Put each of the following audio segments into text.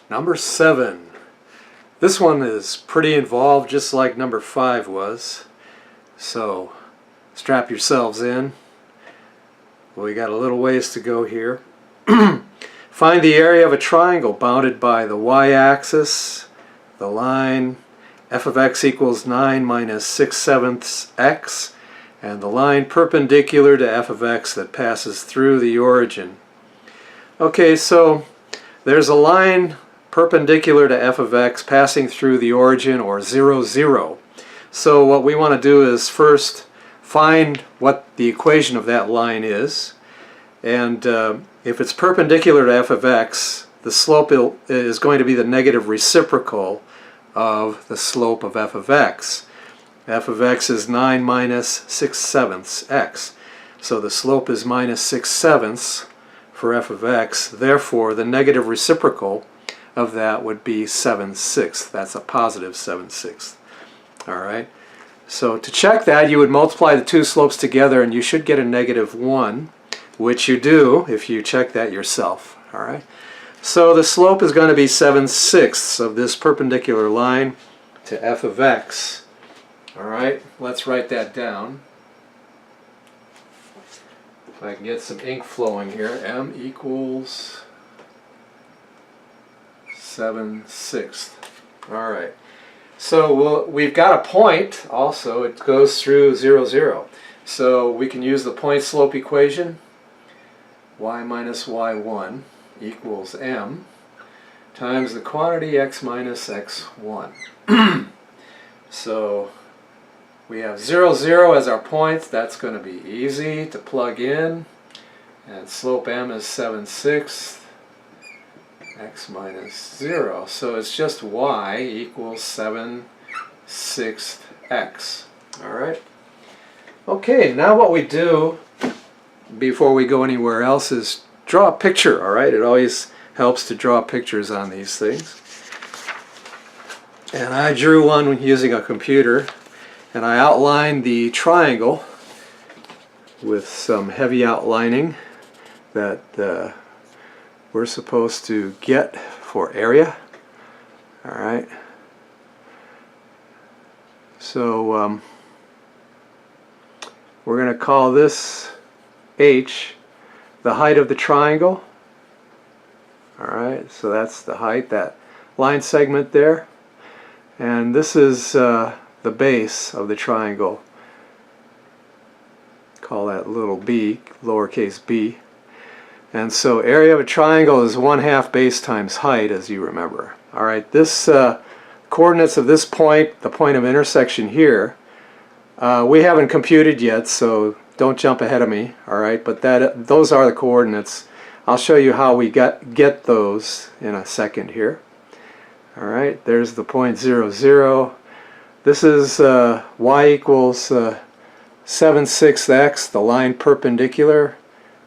Number 7. This one is pretty involved, just like number 5 was. So strap yourselves in. We got a little ways to go here. Find the area of a triangle bounded by the y-axis, the line f of x equals 9 minus 6/7 x, and the line perpendicular to f of x that passes through the origin. Okay, so there's a line perpendicular to f of x passing through the origin, or 0, 0. So what we want to do is first find what the equation of that line is, and if it's perpendicular to f of x, the slope is going to be the negative reciprocal of the slope of f of x. F of x is 9 minus 6/7 x. So the slope is minus 6/7 for f of x. Therefore, the negative reciprocal of that would be 7/6. That's a positive 7/6. Alright, so to check that, you would multiply the two slopes together and you should get a -1, which you do if you check that yourself. Alright, so the slope is going to be 7/6 of this perpendicular line to f of x. Alright, let's write that down. If I can get some ink flowing here, m equals 7/6. Alright, so we've got a point also. It goes through 0, 0. So we can use the point slope equation. Y minus y1 equals m times the quantity x minus x1. So we have 0, 0 as our point. That's going to be easy to plug in. And slope m is 7/6, x minus 0. So it's just y equals 7/6 x. Alright. Okay, now what we do before we go anywhere else is draw a picture. Alright, it always helps to draw pictures on these things. And I drew one using a computer. And I outlined the triangle with some heavy outlining that we're supposed to get for area. Alright. So we're going to call this h, the height of the triangle. Alright, so that's the height, that line segment there. And this is the base of the triangle. Call that little b, lowercase b. And so area of a triangle is 1/2 base times height, as you remember. Alright, this coordinates of this point, the point of intersection here, we haven't computed yet, so don't jump ahead of me. Alright, but those are the coordinates. I'll show you how we get those in a second here. Alright, there's the point 0, 0. This is y equals 7/6 x, the line perpendicular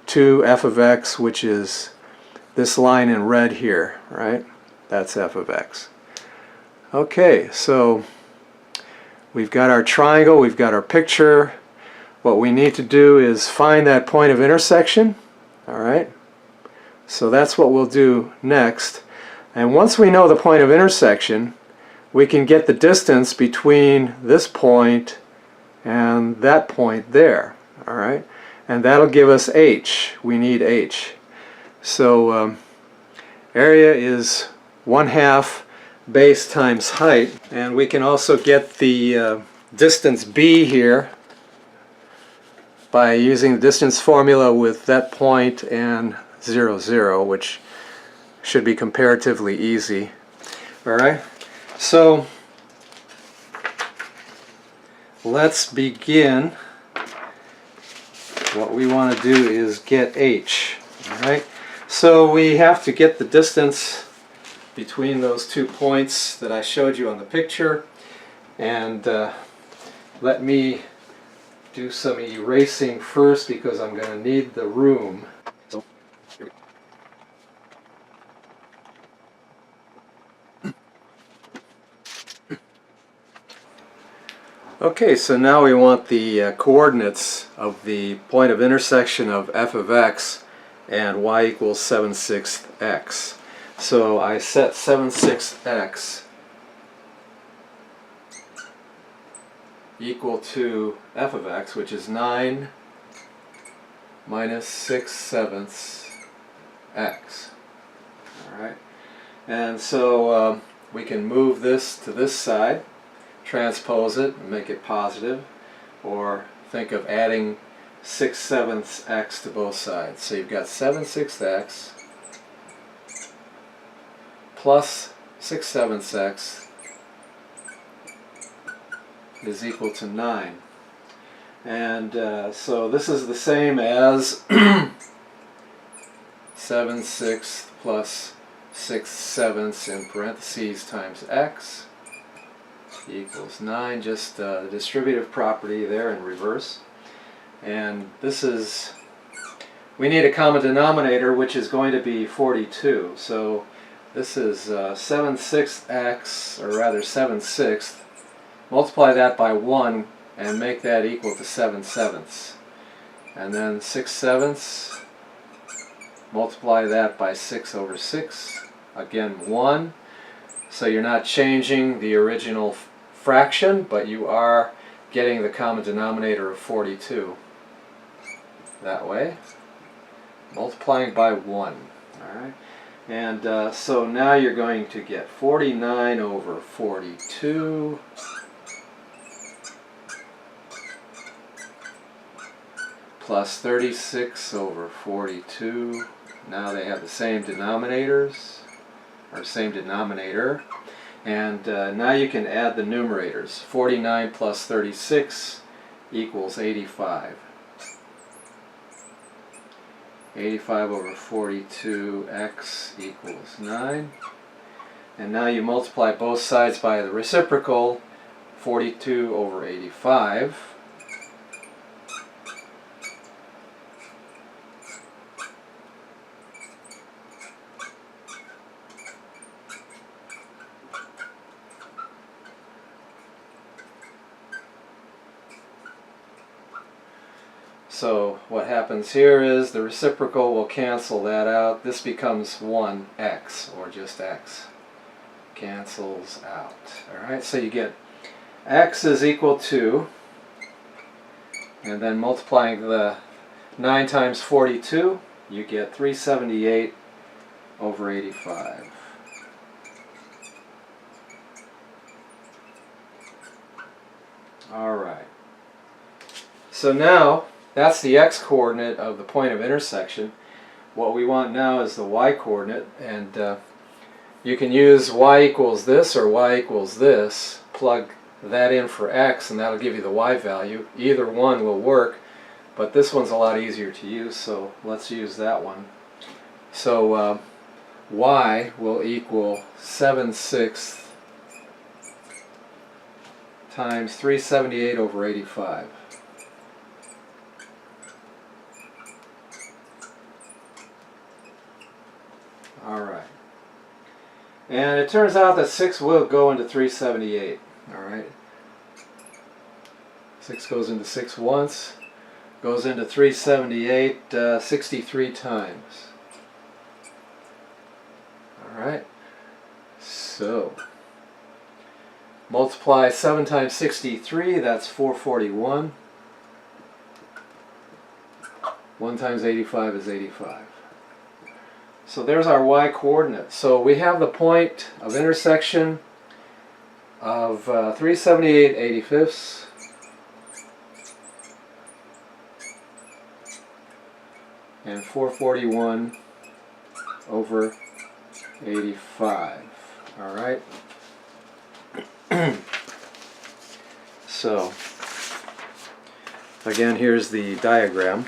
to f of x, which is this line in red here, right? That's f of x. Okay, so we've got our triangle, we've got our picture. What we need to do is find that point of intersection. Alright, so that's what we'll do next. And once we know the point of intersection, we can get the distance between this point and that point there. Alright, and that'll give us h. We need h. So area is 1/2 base times height, and we can also get the distance b here by using the distance formula with that point and 0, 0, which should be comparatively easy. Alright, so let's begin. What we want to do is get h. Alright, so we have to get the distance between those 2 points that I showed you on the picture, and let me do some erasing first because I'm going to need the room. So, here we go. Okay, so now we want the coordinates of the point of intersection of f of x and y equals 7/6 x. So I set 7/6 equal to f of x, which is 9 minus 6/7 x. Alright, and so we can move this to this side, transpose it and make it positive, or think of adding 6/7 x to both sides. So you've got 7/6 x plus 6/7 x is equal to 9. And so this is the same as 7/6 plus 6/7 in parentheses times x equals 9, just the distributive property there in reverse. And this is, we need a common denominator, which is going to be 42. So this is 7/6 x, or rather 7/6. Multiply that by 1 and make that equal to 7/7. And then 6/7, multiply that by 6/6, again 1. So you're not changing the original fraction, but you are getting the common denominator of 42 that way, multiplying by 1. Alright, and so now you're going to get 49 over 42 plus 36 over 42. Now they have the same denominators, or same denominator, and now you can add the numerators. 49 plus 36 equals 85. 85 over 42, x equals 9. And now you multiply both sides by the reciprocal, 42 over 85. So what happens here is the reciprocal will cancel that out. This becomes 1x, or just x. Cancels out. Alright, so you get x is equal to, and then multiplying the 9 times 42, you get 378 over 85. Alright. So now, that's the x-coordinate of the point of intersection. What we want now is the y-coordinate, and you can use y equals this or y equals this. Plug that in for x, and that'll give you the y value. Either one will work, but this one's a lot easier to use, so let's use that one. So y will equal 7/6 times 378 over 85. Alright. And it turns out that 6 will go into 378. Alright. 6 goes into 6 once, goes into 378 63 times. Alright. So, multiply 7 times 63, that's 441. 1 times 85 is 85. So there's our y-coordinate. So we have the point of intersection of 378 85ths and 441 over 85. Alright? So, again, here's the diagram.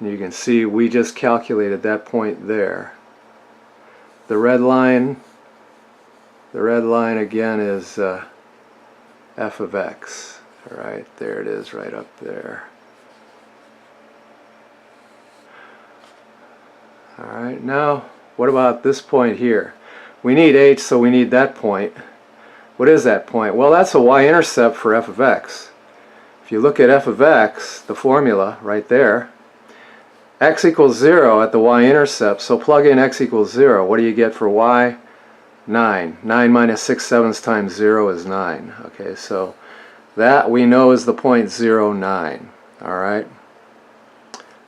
You can see we just calculated that point there. The red line again is f of x. Alright, there it is right up there. Alright, now what about this point here? We need h, so we need that point. What is that point? Well, that's a y-intercept for f of x. if you look at f of x, the formula right there, x equals 0 at the y-intercept, so plug in x equals 0. What do you get for y? 9. 9 minus 6/7 times 0 is 9. Okay, so that we know is the point 0, 9. Alright?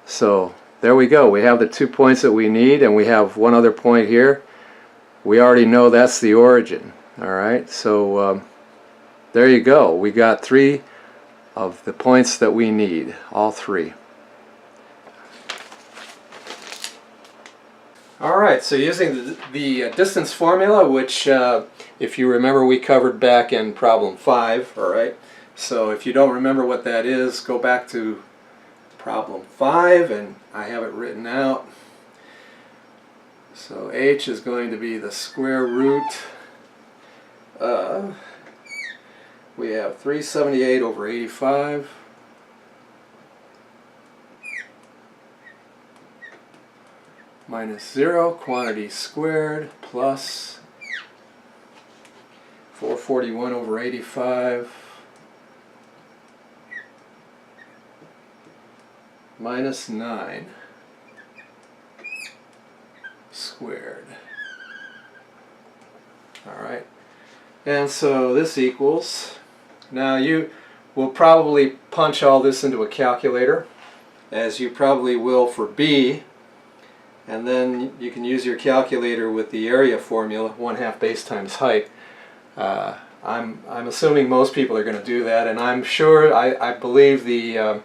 So there we go. We have the 2 points that we need, and we have one other point here. We already know that's the origin. Alright, so there you go. We got 3 of the points that we need, all 3. Alright, so using the distance formula, which if you remember we covered back in problem 5, alright? So if you don't remember what that is, go back to problem 5 and I have it written out. So h is going to be the square root of, we have 378 over 85 minus 0, quantity squared, plus 441 over 85 minus 9 squared. Alright, and so this equals, now you will probably punch all this into a calculator, as you probably will for B, and then you can use your calculator with the area formula, 1/2 base times height. I'm assuming most people are going to do that, and I'm sure, I believe the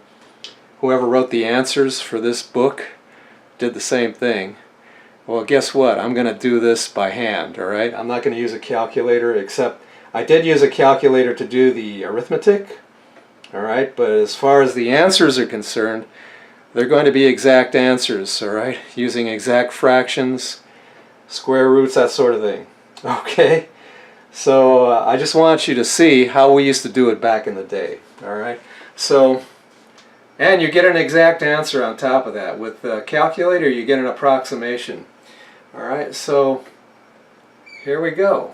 whoever wrote the answers for this book did the same thing. Well, guess what? I'm going to do this by hand, alright? I'm not going to use a calculator, except I did use a calculator to do the arithmetic, alright? But as far as the answers are concerned, they're going to be exact answers, alright? Using exact fractions, square roots, that sort of thing. Okay? So I just want you to see how we used to do it back in the day, alright? So, and you get an exact answer on top of that. With the calculator, you get an approximation. Alright, so here we go.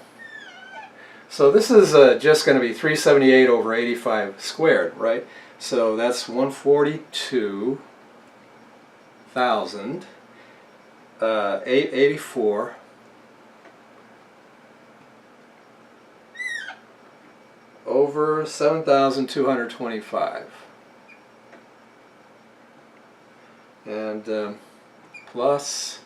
So this is just going to be 378 over 85 squared, right? So that's 142,884 over 7,225. And plus,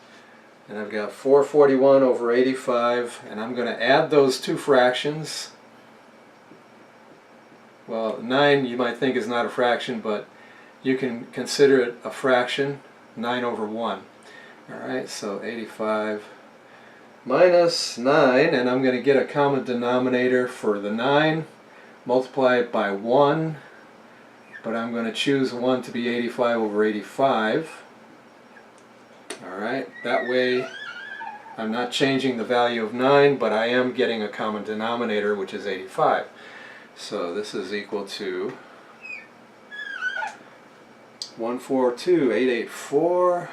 and I've got 441 over 85, and I'm going to add those two fractions. Well, 9 you might think is not a fraction, but you can consider it a fraction, 9 over 1. Alright, so 85 minus 9, and I'm going to get a common denominator for the 9, multiply it by 1, but I'm going to choose 1 to be 85 over 85. Alright, that way I'm not changing the value of 9, but I am getting a common denominator, which is 85. So this is equal to 142,884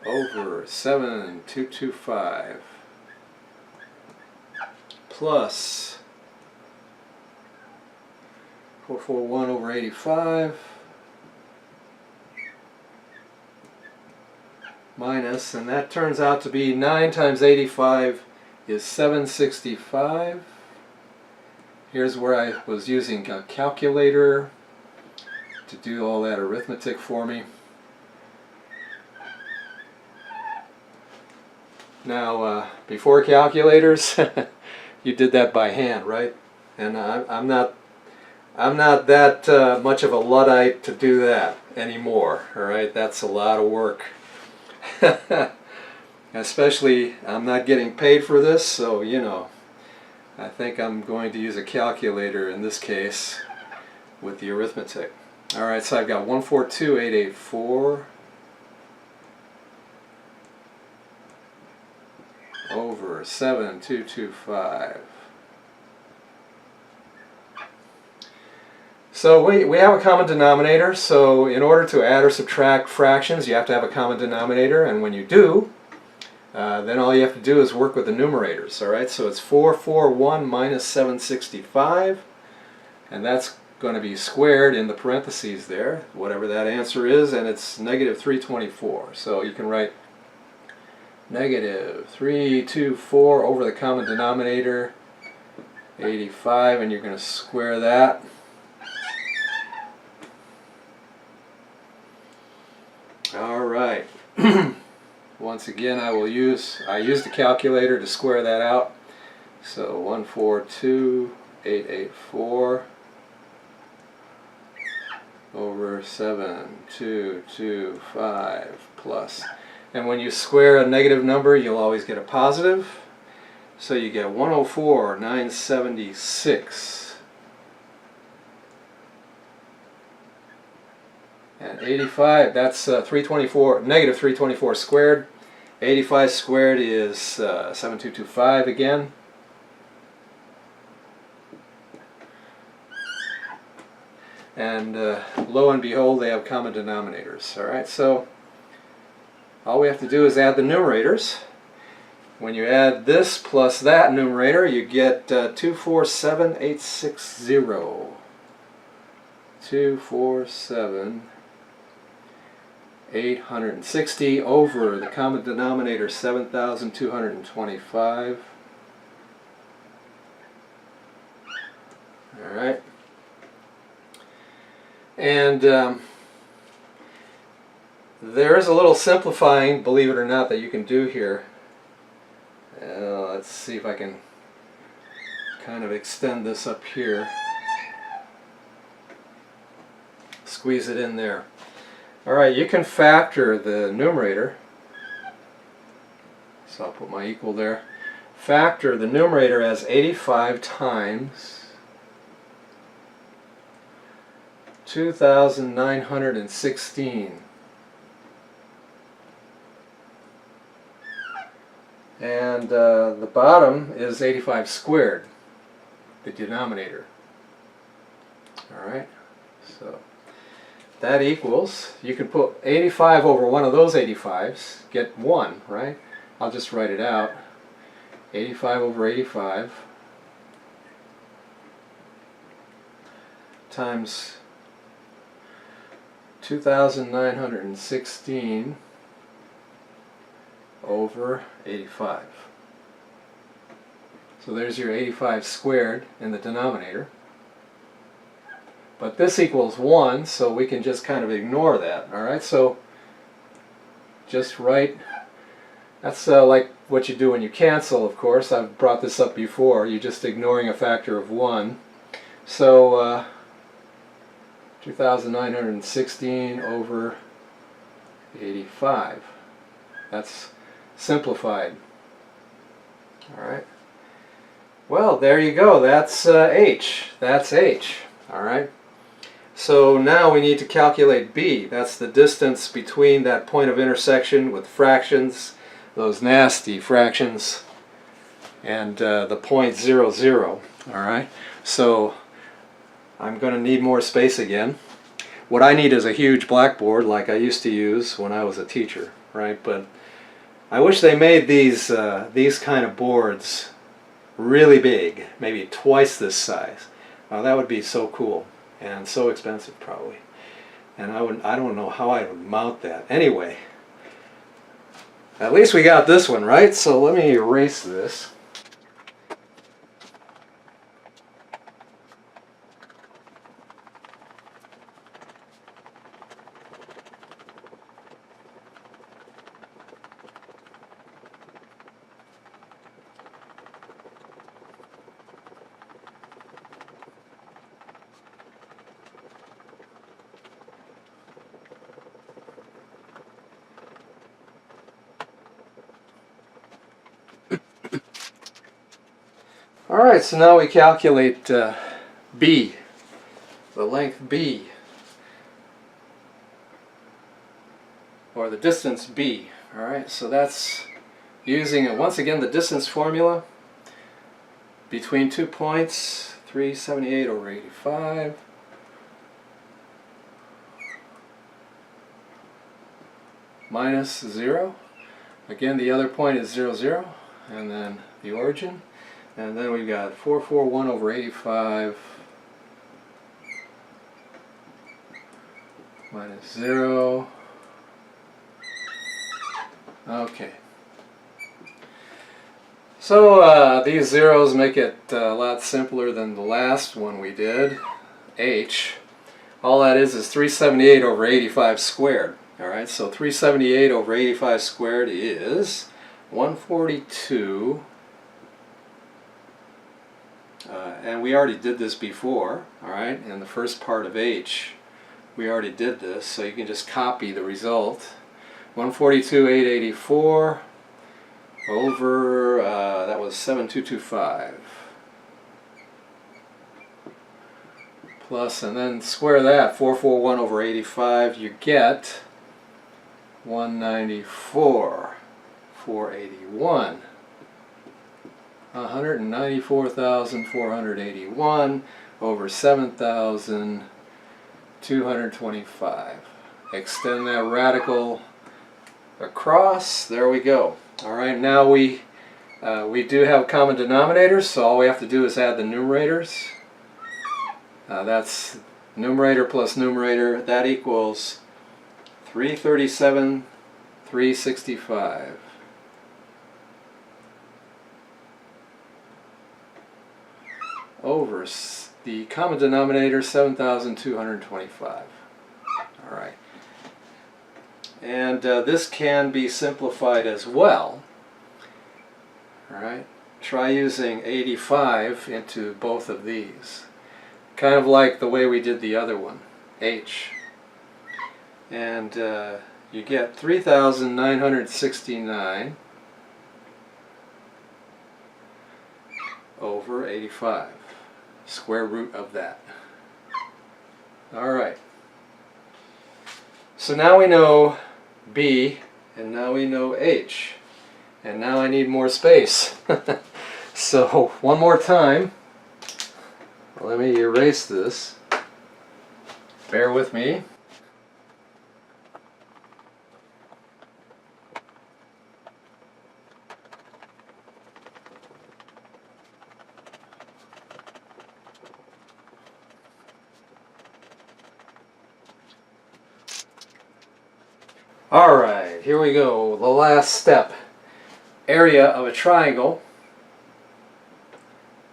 over 7,225 plus 441 over 85 minus, and that turns out to be 9 times 85 is 765. Here's where I was using a calculator to do all that arithmetic for me. Now, before calculators, you did that by hand, right? And I'm not that much of a Luddite to do that anymore. All right, that's a lot of work. Especially, I'm not getting paid for this, so you know, I think I'm going to use a calculator in this case with the arithmetic. All right, so I've got 142,884 over 7,225. So we have a common denominator, so in order to add or subtract fractions you have to have a common denominator, and when you do, then all you have to do is work with the numerators. Alright, so it's 441 minus 765, and that's going to be squared in the parentheses there, whatever that answer is, and it's negative 324. So you can write negative 324 over the common denominator, 85, and you're going to square that. Alright. Once again, I used the calculator to square that out. So 142,884 over 7225 plus. And when you square a negative number, you'll always get a positive. So you get 104,976. And 85, that's 324, negative 324 squared. 85 squared is 7225 again. And lo and behold, they have common denominators. Alright, so all we have to do is add the numerators. When you add this plus that numerator, you get 247,860. 247,860 over the common denominator 7,225. Alright. And there is a little simplifying, believe it or not, that you can do here. Let's see if I can kind of extend this up here. Squeeze it in there. Alright, you can factor the numerator. So I'll put my equal there. Factor the numerator as 85 times 2,916. And the bottom is 85 squared, the denominator. Alright, so that equals, you can put 85 over one of those 85s, get 1, right? I'll just write it out. 85 over 85 times 2,916 over 85. So there's your 85 squared in the denominator. But this equals 1, so we can just kind of ignore that. Alright, so just write, that's like what you do when you cancel, of course. I've brought this up before. You're just ignoring a factor of 1. So 2,916 over 85. That's simplified. Alright. Well, there you go. That's H. That's H. Alright. So now we need to calculate B. That's the distance between that point of intersection with fractions, those nasty fractions, and the point 0, 0. Alright. So I'm going to need more space again. What I need is a huge blackboard like I used to use when I was a teacher, right? But I wish they made these kind of boards really big, maybe twice this size. That would be so cool and so expensive probably. And I don't know how I would mount that. Anyway, at least we got this one, right? So let me erase this. Alright, so now we calculate B, the length B, or the distance B. Alright, so that's using, once again, the distance formula between 2 points, 378 over 85. Minus 0. Again, the other point is 0, 0, and then the origin. And then we've got 441 over 85 minus 0. Okay. So these zeros make it a lot simpler than the last one we did, h. All that is 378 over 85 squared. Alright, so 378 over 85 squared is 142. And we already did this before, alright, in the first part of h. We already did this, so you can just copy the result. 142,884 over, that was 7225. Plus, and then square that, 441 over 85, you get 194,481. 194,481 over 7,225. Extend that radical across. There we go. Alright, now we do have common denominators, so all we have to do is add the numerators. That's numerator plus numerator. That equals 337, 365. Over the common denominator, 7,225. Alright. And this can be simplified as well. Alright. Try using 85 into both of these. Kind of like the way we did the other one, h. And you get 3,969 over 85. Square root of that. Alright. So now we know b, and now we know h. And now I need more space. So one more time. Let me erase this. Bear with me. Alright, here we go. The last step. Area of a triangle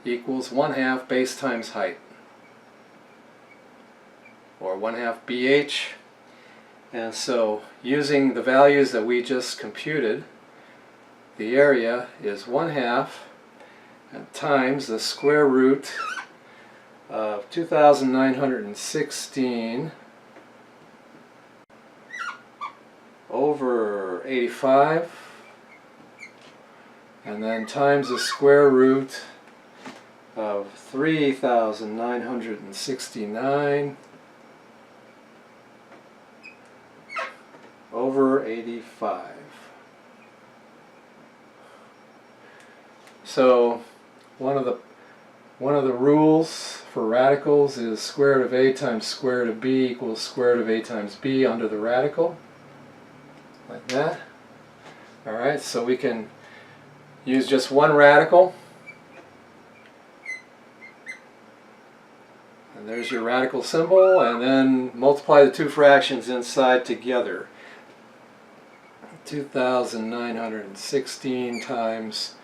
equals 1/2 base times height, or 1/2 BH. And so using the values that we just computed, the area is 1/2 times the square root of 2,916 over 85, and then times the square root of 3,969 over 85. So one of the rules for radicals is square root of a times square root of b equals square root of a times b under the radical, like that. Alright, so we can use just one radical. And there's your radical symbol, and then multiply the two fractions inside together. 2,916 times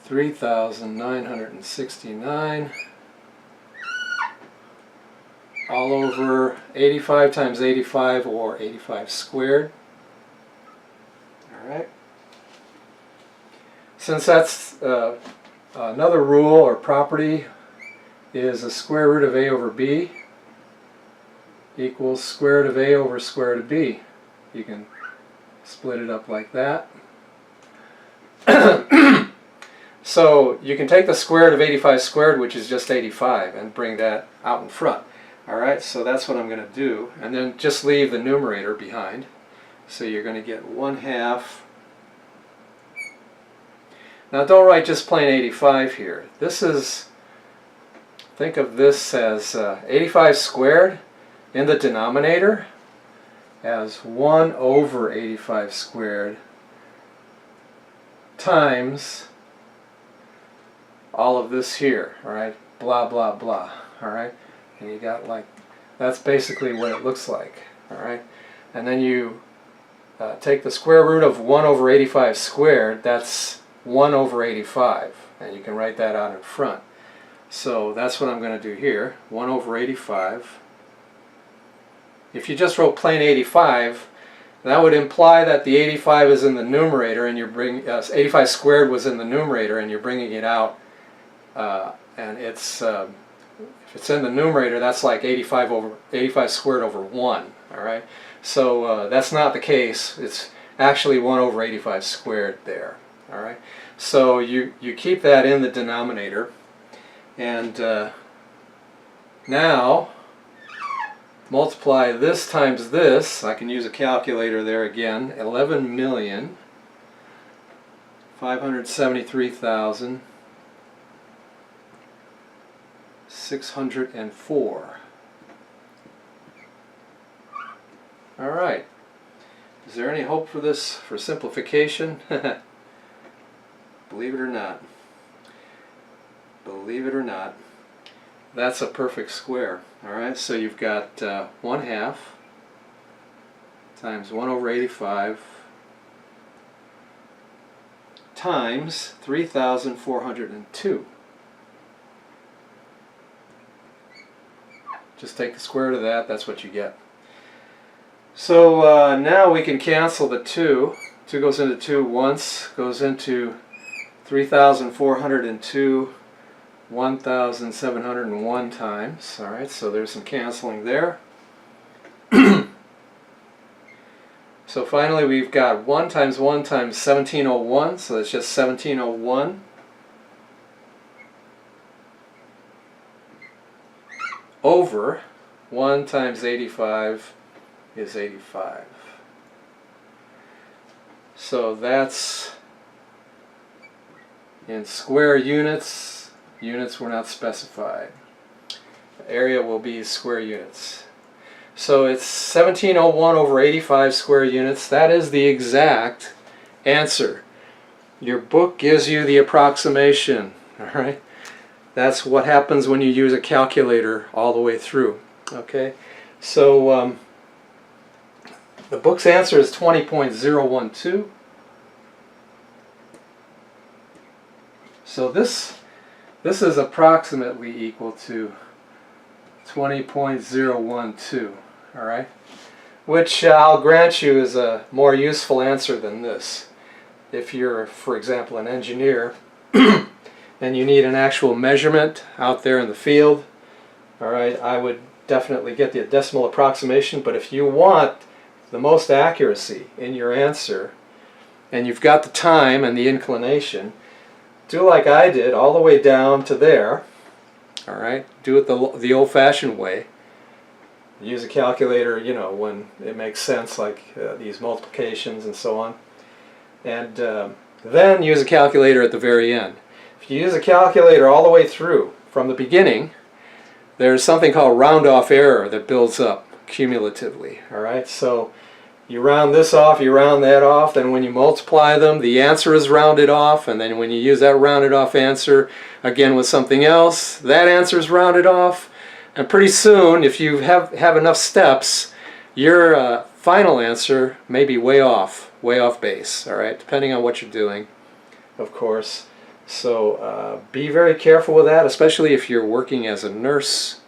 3,969 all over 85 times 85, or 85 squared. Alright. Since that's another rule or property is the square root of a over b equals square root of a over square root of b. You can split it up like that. So you can take the square root of 85 squared, which is just 85, and bring that out in front. Alright, so that's what I'm going to do. And then just leave the numerator behind. So you're going to get 1/2. Now don't write just plain 85 here. This is, think of this as 85 squared in the denominator as 1 over 85 squared times all of this here, all right? Blah, blah, blah, all right? And you got like, that's basically what it looks like, all right? And then you take the square root of 1 over 85 squared, that's 1 over 85, and you can write that out in front. So that's what I'm going to do here, 1 over 85. If you just wrote plain 85, that would imply that the 85 is in the numerator, and you're bringing 85 squared was in the numerator, and you're bringing it out, and it's if it's in the numerator, that's like 85 squared over 1. All right, so that's not the case. It's actually 1 over 85 squared there. All right, so you keep that in the denominator, and now multiply this times this. I can use a calculator there again. 11,573,604. All right. Is there any hope for this, for simplification? Believe it or not. Believe it or not. That's a perfect square. All right, so you've got 1/2 times 1 over 85 times 3,402. Just take the square root of that, that's what you get. So now we can cancel the 2. 2 goes into 2 once, goes into 3,402 1,701 times. All right, so there's some canceling there. So finally we've got 1 times 1 times 1701, so that's just 1701 over 1 times 85 is 85. So that's in square units. Units were not specified. The area will be square units. So it's 1701 over 85 square units. That is the exact answer. Your book gives you the approximation. All right. That's what happens when you use a calculator all the way through. Okay. So the book's answer is 20.012. So this is approximately equal to 20.012, all right? Which I'll grant you is a more useful answer than this. If you're, for example, an engineer and you need an actual measurement out there in the field, all right, I would definitely get the decimal approximation. But if you want the most accuracy in your answer, and you've got the time and the inclination, do like I did, all the way down to there. All right, do it the old-fashioned way. Use a calculator, you know, when it makes sense, like these multiplications and so on. And then use a calculator at the very end. If you use a calculator all the way through, from the beginning, there's something called round-off error that builds up cumulatively. All right, so you round this off, you round that off, then when you multiply them, the answer is rounded off, and then when you use that rounded off answer again with something else, that answer is rounded off, and pretty soon, if you have enough steps, your final answer may be way off base, all right, depending on what you're doing, of course. So be very careful with that, especially if you're working as a nurse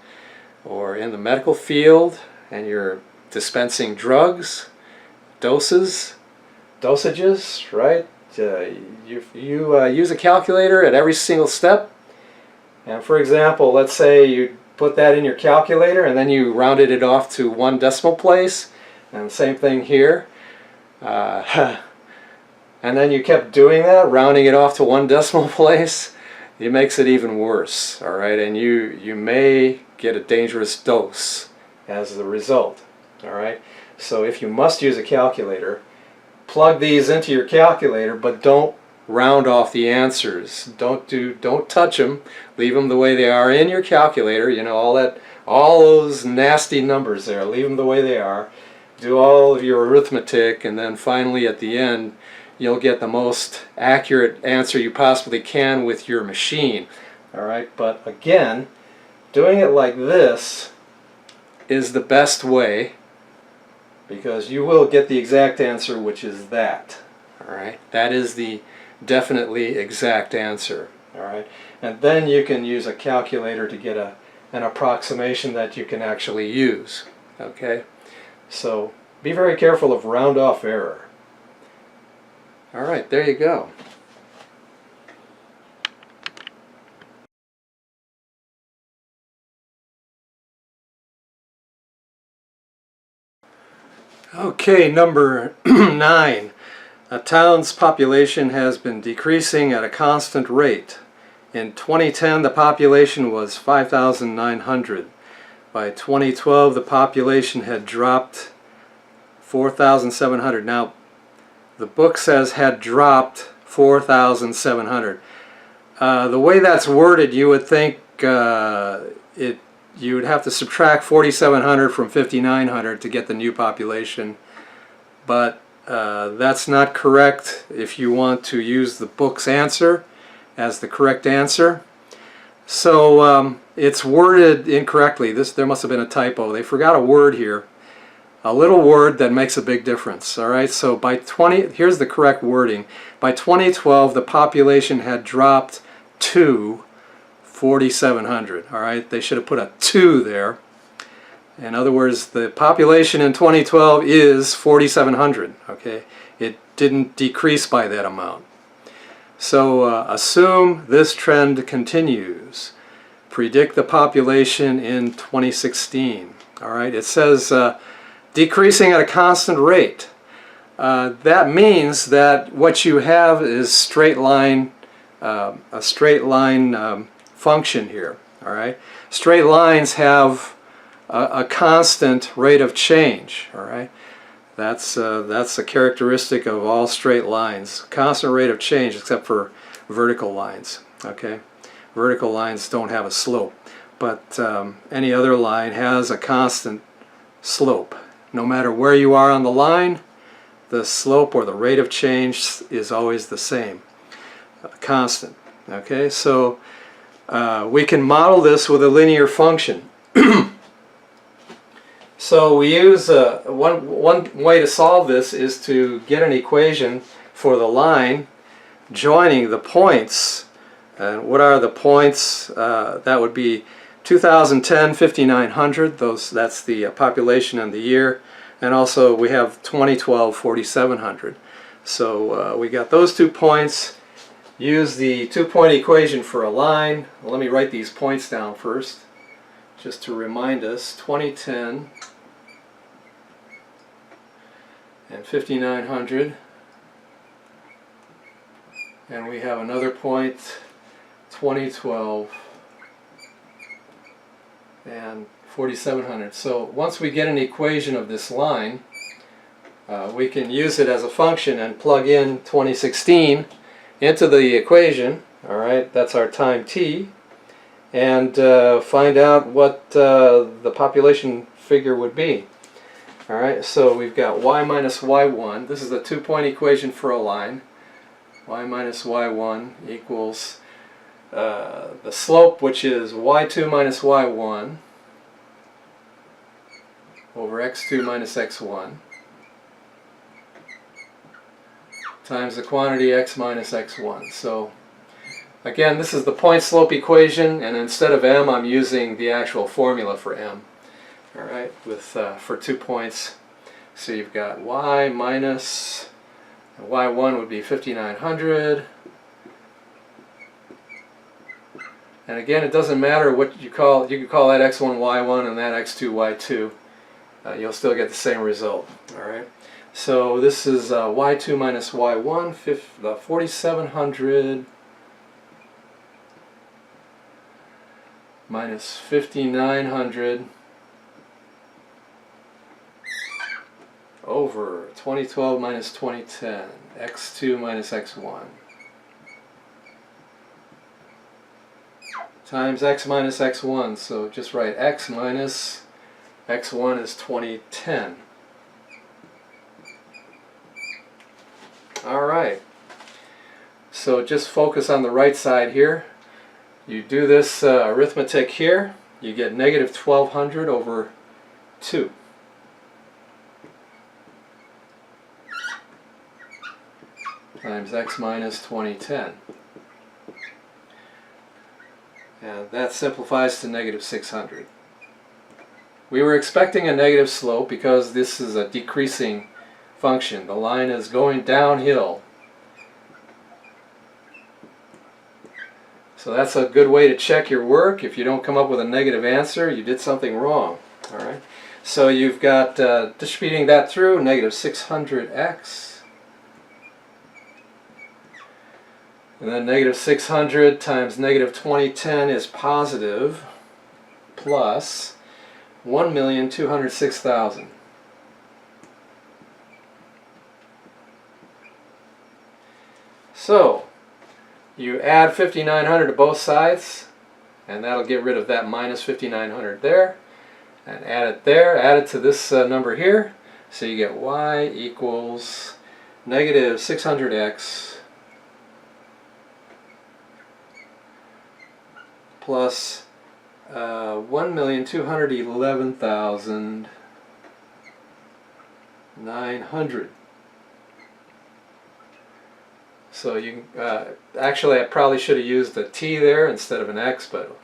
or in the medical field and you're dispensing drugs. Dosages, right? You use a calculator at every single step. And for example, let's say you put that in your calculator and then you rounded it off to 1 decimal place. And same thing here. And then you kept doing that, rounding it off to 1 decimal place. It makes it even worse, all right? And you may get a dangerous dose as the result, all right? So if you must use a calculator, plug these into your calculator, but don't round off the answers. Don't touch them. Leave them the way they are in your calculator. You know, all those nasty numbers there. Leave them the way they are. Do all of your arithmetic, and then finally at the end, you'll get the most accurate answer you possibly can with your machine. Alright, but again, doing it like this is the best way, because you will get the exact answer, which is that. Alright, that is the definitely exact answer. Alright, and then you can use a calculator to get an approximation that you can actually use. Okay, so be very careful of round-off error. Alright, there you go. Okay, number 9. A town's population has been decreasing at a constant rate. In 2010, the population was 5,900. By 2012, the population had dropped 4,700. Now, the book says had dropped 4,700. The way that's worded, you would think you would have to subtract 4,700 from 5,900 to get the new population, but that's not correct if you want to use the book's answer as the correct answer. So it's worded incorrectly. There must have been a typo. They forgot a word here, a little word that makes a big difference. All right, so here's the correct wording. By 2012, the population had dropped to 4,700. All right, they should have put a 2 there. In other words, the population in 2012 is 4,700. Okay, it didn't decrease by that amount. So assume this trend continues. Predict the population in 2016. All right, it says decreasing at a constant rate. That means that what you have is a straight line function here. All right, straight lines have a constant rate of change. All right, that's a characteristic of all straight lines. Constant rate of change, except for vertical lines. Okay, vertical lines don't have a slope, but any other line has a constant slope. No matter where you are on the line, the slope or the rate of change is always the same, constant. Okay, so we can model this with a linear function. So we use one way to solve this is to get an equation for the line joining the points. And what are the points? That would be 2010, 5,900. That's the population and the year. And also we have 2012, 4,700. So we got those 2 points. Use the 2-point equation for a line. Well, let me write these points down first, just to remind us. 2010 and 5,900. And we have another point, 2012 and 4,700. So once we get an equation of this line, we can use it as a function and plug in 2016 into the equation. All right, that's our time t, and find out what the population figure would be. All right, so we've got y minus y1. This is the 2-point equation for a line. Y minus y1 equals the slope, which is y2 minus y1 over x2 minus x1 times the quantity x minus x1. So again, this is the point slope equation, and instead of m, I'm using the actual formula for m. All right, with for 2 points. So you've got y minus y1 would be 5,900. And again, it doesn't matter what you call. You can call that x1 y1 and that x2 y2. You'll still get the same result. All right. So this is y2 minus y1, 4,700 minus 5,900 over 2012 minus 2010, x2 minus x1 times x minus x1. So just write x minus x1 is 2010. All right. So just focus on the right side here. You do this arithmetic here, you get negative 1200 over 2. Times x minus 2010. And that simplifies to negative 600. We were expecting a negative slope because this is a decreasing function. The line is going downhill. So that's a good way to check your work. If you don't come up with a negative answer, you did something wrong. All right. So you've got distributing that through, negative 600x. And then negative 600 times negative 2010 is positive, plus 1,206,000. So you add 5,900 to both sides, and that'll get rid of that minus 5,900 there, and add it there, add it to this number here, so you get y equals negative 600x plus 1,211,900. So you actually I probably should have used a t there instead of an x, but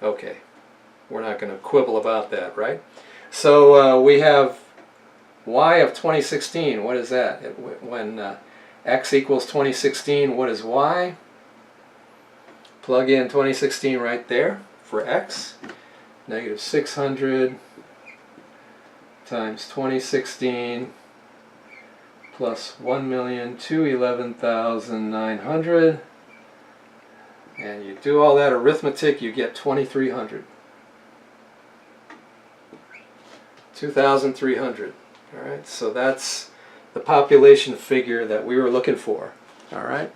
okay, we're not going to quibble about that, right? So we have y of 2016. What is that? When x equals 2016, what is y? Plug in 2016 right there for x. Negative 600 times 2016 plus 1,211,900. And you do all that arithmetic, you get 2,300. 2,300. All right, so that's the population figure that we were looking for. All right.